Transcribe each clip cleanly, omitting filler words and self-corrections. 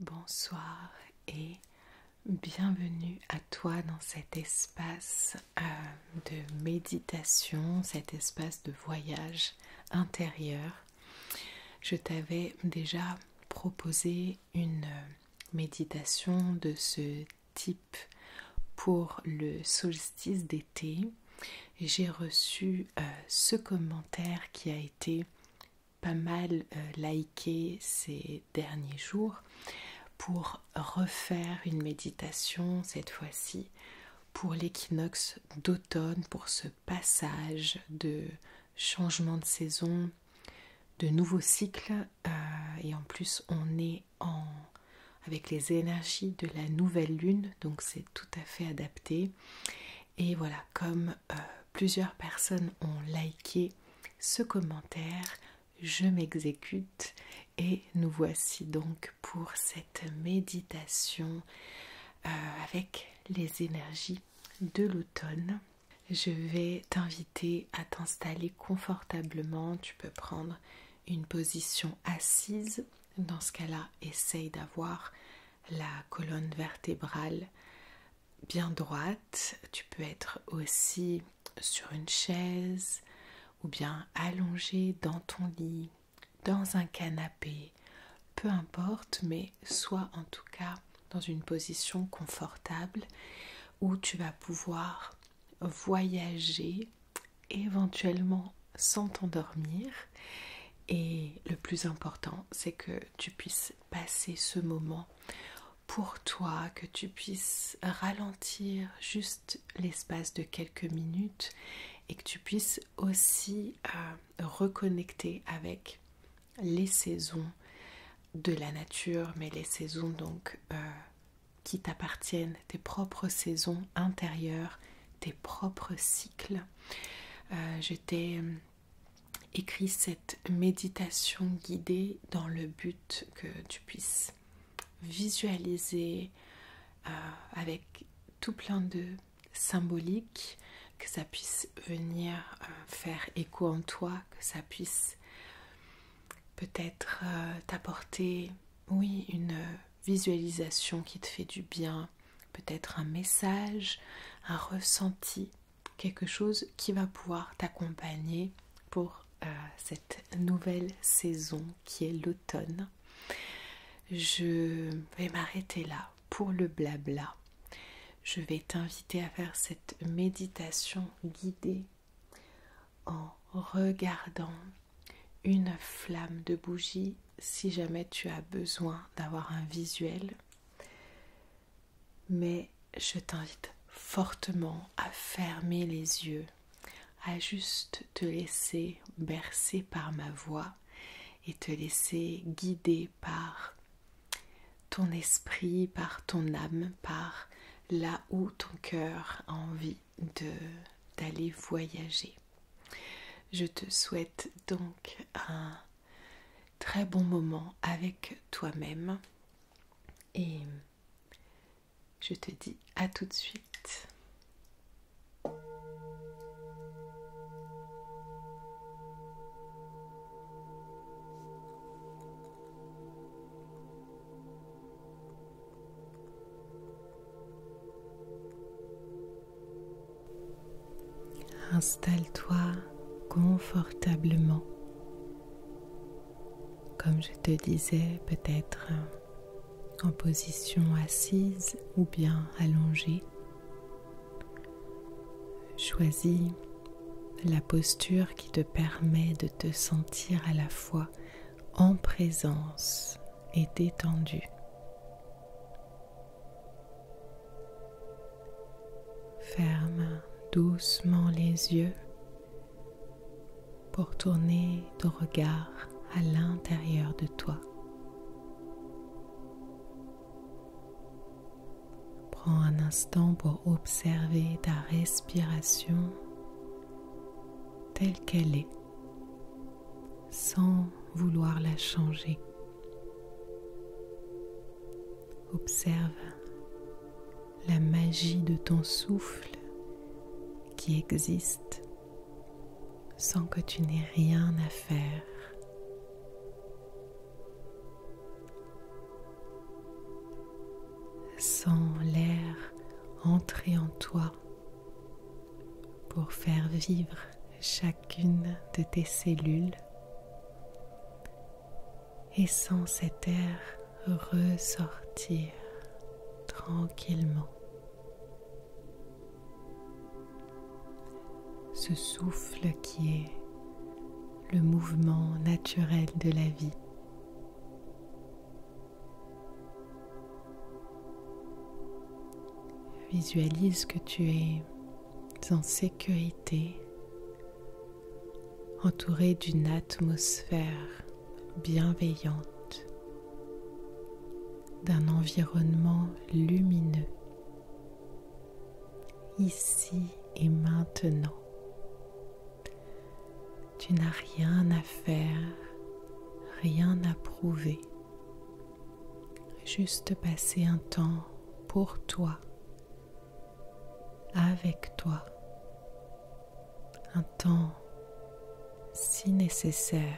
bonsoir et bienvenue à toi dans cet espace de méditation, cet espace de voyage intérieur. Je t'avais déjà proposé une méditation de ce type pour le solstice d'été. J'ai reçu ce commentaire qui a été pas mal liké ces derniers jours pour refaire une méditation cette fois-ci pour l'équinoxe d'automne, pour ce passage de changement de saison, de nouveaux cycles et en plus on est avec les énergies de la nouvelle lune, donc c'est tout à fait adapté. Et voilà, comme plusieurs personnes ont liké ce commentaire, je m'exécute et nous voici donc pour cette méditation avec les énergies de l'automne. Je vais t'inviter à t'installer confortablement. Tu peux prendre une position assise. Dans ce cas-là, essaye d'avoir la colonne vertébrale bien droite. Tu peux être aussi sur une chaise ou bien allongé dans ton lit, dans un canapé, peu importe, mais sois en tout cas dans une position confortable où tu vas pouvoir voyager éventuellement sans t'endormir. Et le plus important, c'est que tu puisses passer ce moment pour toi, que tu puisses ralentir juste l'espace de quelques minutes et que tu puisses aussi reconnecter avec les saisons de la nature, mais les saisons donc qui t'appartiennent, tes propres saisons intérieures, tes propres cycles. Je t'ai écrit cette méditation guidée dans le but que tu puisses visualiser avec tout plein de symboliques, que ça puisse venir faire écho en toi, que ça puisse peut-être t'apporter, oui, une visualisation qui te fait du bien, peut-être un message, un ressenti, quelque chose qui va pouvoir t'accompagner pour cette nouvelle saison qui est l'automne. Je vais m'arrêter là pour le blabla. Je vais t'inviter à faire cette méditation guidée en regardant une flamme de bougie si jamais tu as besoin d'avoir un visuel. Mais je t'invite fortement à fermer les yeux, à juste te laisser bercer par ma voix et te laisser guider par ton esprit, par ton âme, par là où ton cœur a envie d'aller voyager. Je te souhaite donc un très bon moment avec toi-même et je te dis à tout de suite. Installe-toi confortablement. Comme je te disais, peut-être en position assise ou bien allongée. Choisis la posture qui te permet de te sentir à la fois en présence et détendu. Ferme doucement les yeux pour tourner ton regard à l'intérieur de toi. Prends un instant pour observer ta respiration telle qu'elle est, sans vouloir la changer. Observe la magie de ton souffle qui existe sans que tu n'aies rien à faire. Sens l'air entrer en toi pour faire vivre chacune de tes cellules et sens cet air ressortir tranquillement. Ce souffle qui est le mouvement naturel de la vie. Visualise que tu es en sécurité, entouré d'une atmosphère bienveillante, d'un environnement lumineux, ici et maintenant. Tu n'as rien à faire, rien à prouver, juste passer un temps pour toi, avec toi, un temps si nécessaire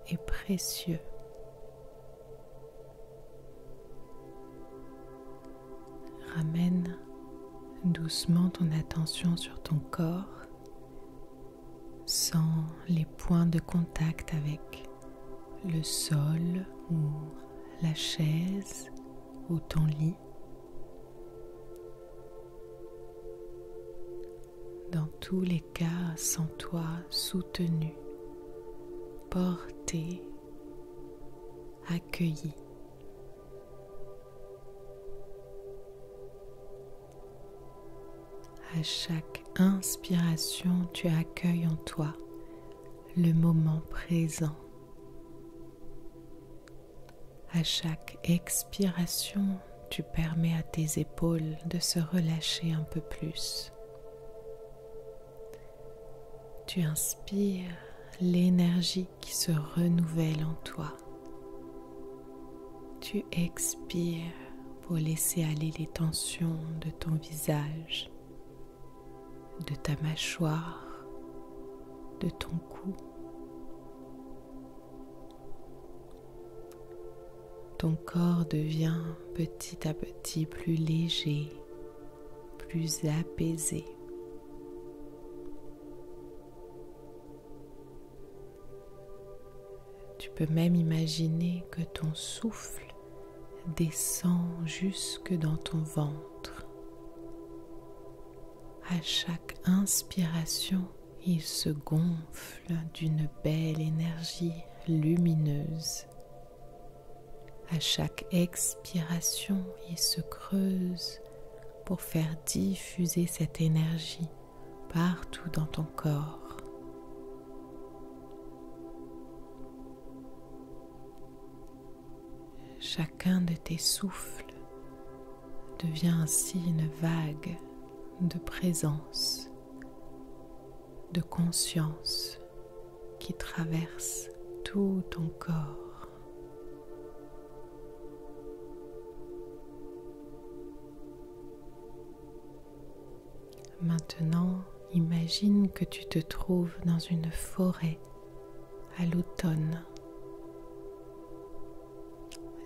et précieux. Ramène doucement ton attention sur ton corps. Sens les points de contact avec le sol ou la chaise ou ton lit. Dans tous les cas, sens-toi soutenu, porté, accueilli. À chaque inspiration, tu accueilles en toi le moment présent. À chaque expiration, tu permets à tes épaules de se relâcher un peu plus. Tu inspires l'énergie qui se renouvelle en toi. Tu expires pour laisser aller les tensions de ton visage, de ta mâchoire, de ton cou. Ton corps devient petit à petit plus léger, plus apaisé. Tu peux même imaginer que ton souffle descend jusque dans ton ventre. À chaque inspiration, il se gonfle d'une belle énergie lumineuse. À chaque expiration, il se creuse pour faire diffuser cette énergie partout dans ton corps. Chacun de tes souffles devient ainsi une vague de présence, de conscience qui traverse tout ton corps. Maintenant, imagine que tu te trouves dans une forêt à l'automne.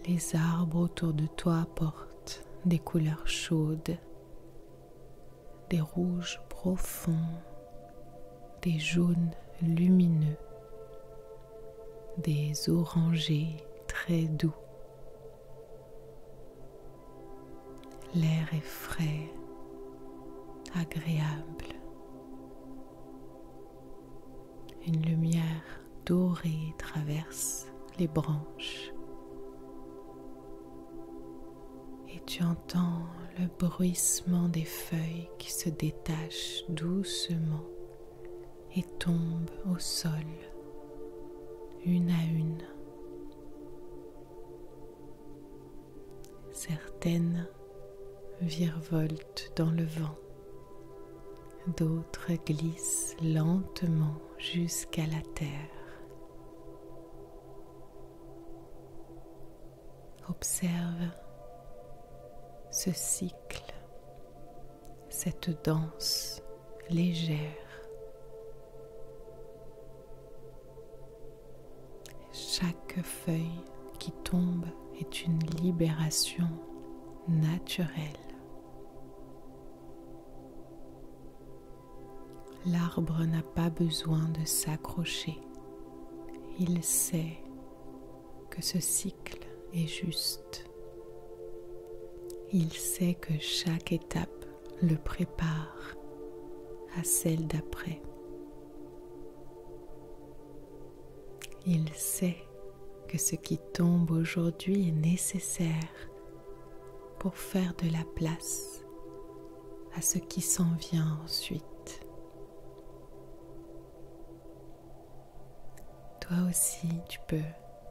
Les arbres autour de toi portent des couleurs chaudes, des rouges profonds, des jaunes lumineux, des orangés très doux. L'air est frais, agréable. Une lumière dorée traverse les branches. Et tu entends le bruissement des feuilles qui se détachent doucement et tombent au sol, une à une. Certaines virevoltent dans le vent, d'autres glissent lentement jusqu'à la terre. Observe ce cycle, cette danse légère. Chaque feuille qui tombe est une libération naturel. L'arbre n'a pas besoin de s'accrocher. Il sait que ce cycle est juste. Il sait que chaque étape le prépare à celle d'après. Il sait que ce qui tombe aujourd'hui est nécessaire pour faire de la place à ce qui s'en vient ensuite. Toi aussi, tu peux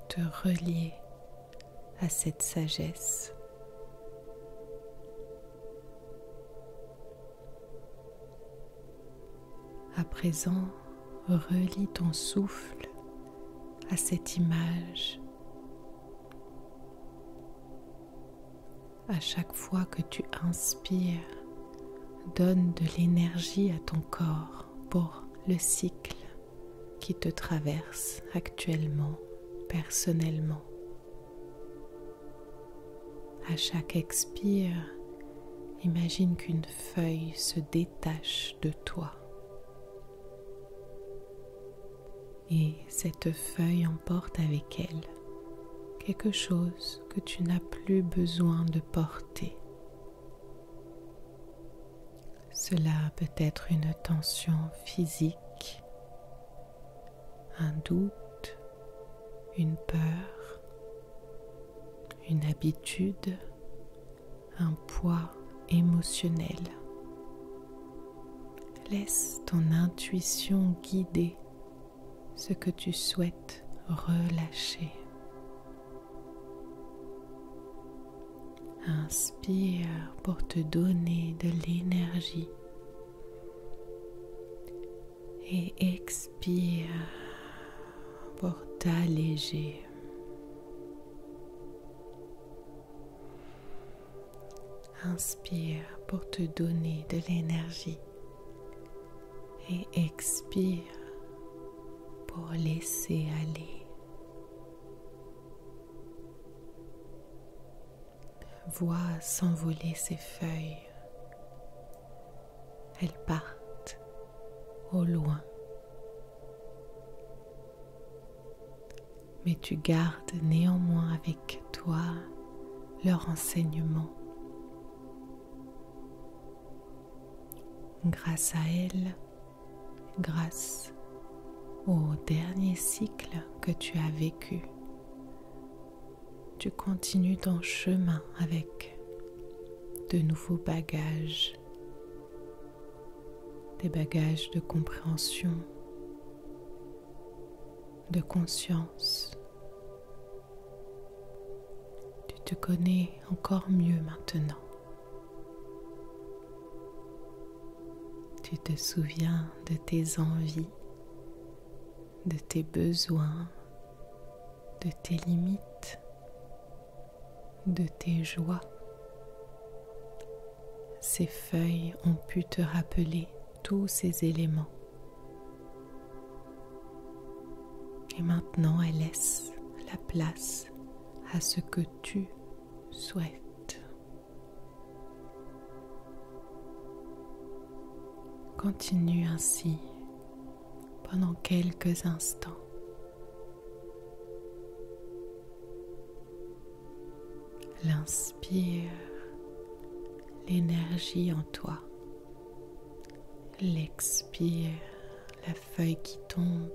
te relier à cette sagesse. À présent, relie ton souffle à cette image. À chaque fois que tu inspires, donne de l'énergie à ton corps pour le cycle qui te traverse actuellement, personnellement. À chaque expire, imagine qu'une feuille se détache de toi. Et cette feuille emporte avec elle quelque chose que tu n'as plus besoin de porter. Cela peut être une tension physique, un doute, une peur, une habitude, un poids émotionnel. Laisse ton intuition guider ce que tu souhaites relâcher. Inspire pour te donner de l'énergie et expire pour t'alléger. Inspire pour te donner de l'énergie et expire pour laisser aller. Vois s'envoler ces feuilles. Elles partent au loin. Mais tu gardes néanmoins avec toi leur enseignement. Grâce à elles, grâce au dernier cycle que tu as vécu, tu continues ton chemin avec de nouveaux bagages, des bagages de compréhension, de conscience. Tu te connais encore mieux maintenant. Tu te souviens de tes envies, de tes besoins, de tes limites, de tes joies. Ces feuilles ont pu te rappeler tous ces éléments. Et maintenant, elles laissent la place à ce que tu souhaites. Continue ainsi pendant quelques instants. L'inspire, l'énergie en toi. L'expire, la feuille qui tombe,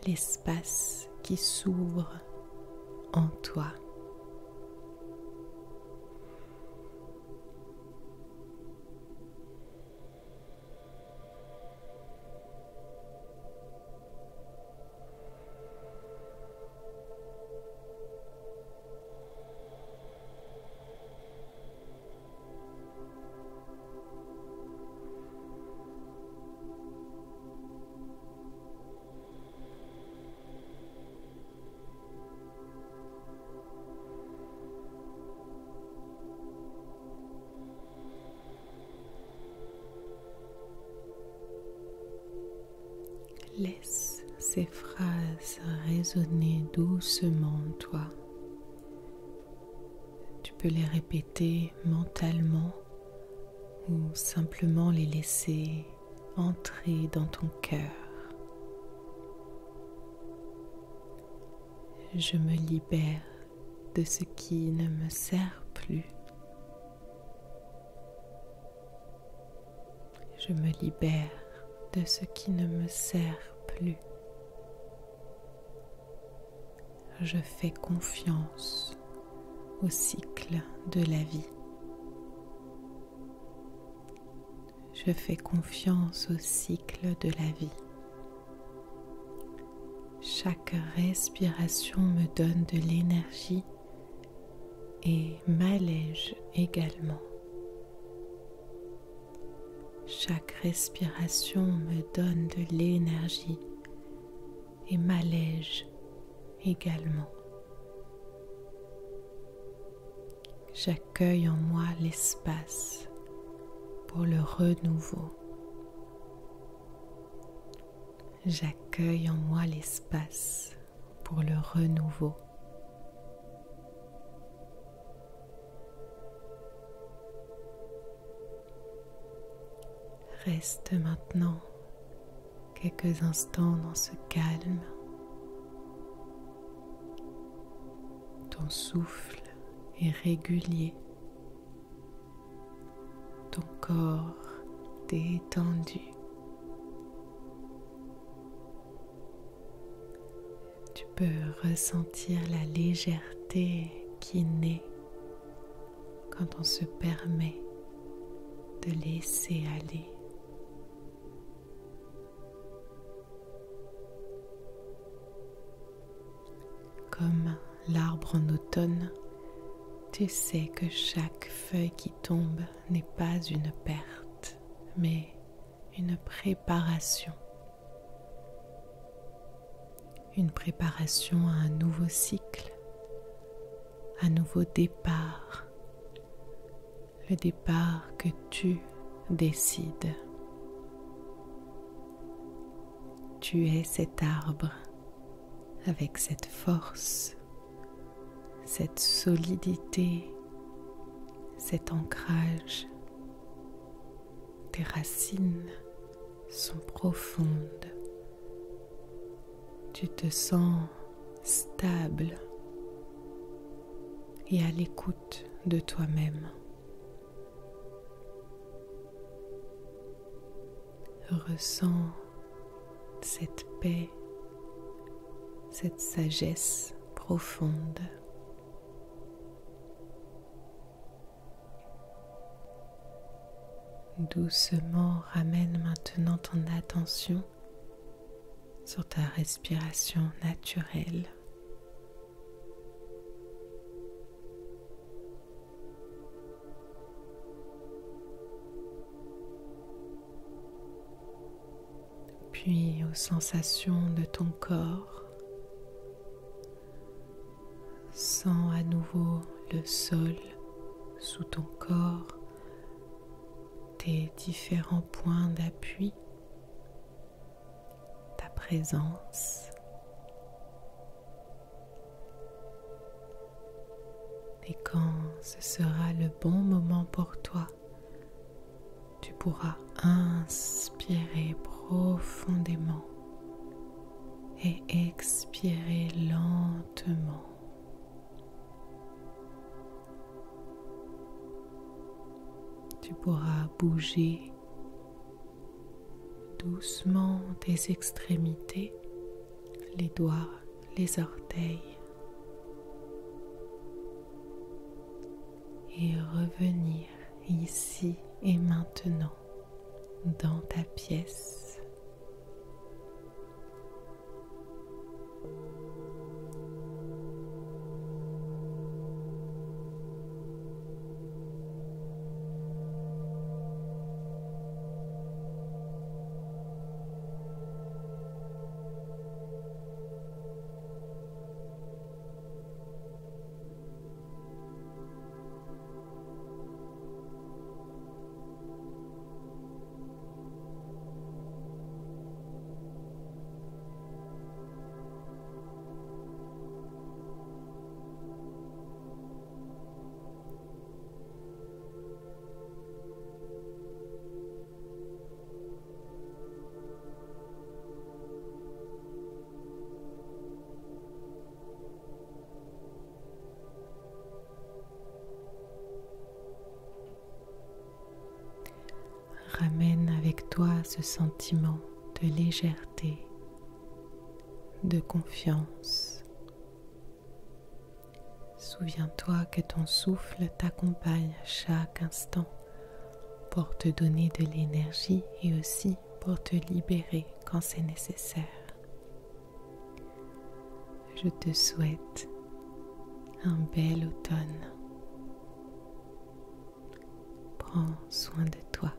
l'espace qui s'ouvre en toi. Laisse ces phrases résonner doucement en toi. Tu peux les répéter mentalement ou simplement les laisser entrer dans ton cœur. Je me libère de ce qui ne me sert plus. Je me libère de ce qui ne me sert plus. Je fais confiance au cycle de la vie. Je fais confiance au cycle de la vie. Chaque respiration me donne de l'énergie et m'allège également. Chaque respiration me donne de l'énergie et m'allège également. J'accueille en moi l'espace pour le renouveau. J'accueille en moi l'espace pour le renouveau. Reste maintenant quelques instants dans ce calme. Ton souffle est régulier. Ton corps détendu. Tu peux ressentir la légèreté qui naît quand on se permet de laisser aller. Comme l'arbre en automne, tu sais que chaque feuille qui tombe n'est pas une perte, mais une préparation. Une préparation à un nouveau cycle, un nouveau départ, le départ que tu décides. Tu es cet arbre avec cette force, cette solidité, cet ancrage. Tes racines sont profondes. Tu te sens stable et à l'écoute de toi-même. Ressens cette paix, cette sagesse profonde. Doucement ramène maintenant ton attention sur ta respiration naturelle. Puis aux sensations de ton corps. Sens à nouveau le sol sous ton corps, tes différents points d'appui, ta présence. Et quand ce sera le bon moment pour toi, tu pourras inspirer profondément et expirer lentement. Tu pourras bouger doucement tes extrémités, les doigts, les orteils, et revenir ici et maintenant dans ta pièce. Ramène avec toi ce sentiment de légèreté, de confiance. Souviens-toi que ton souffle t'accompagne à chaque instant pour te donner de l'énergie et aussi pour te libérer quand c'est nécessaire. Je te souhaite un bel automne. Prends soin de toi.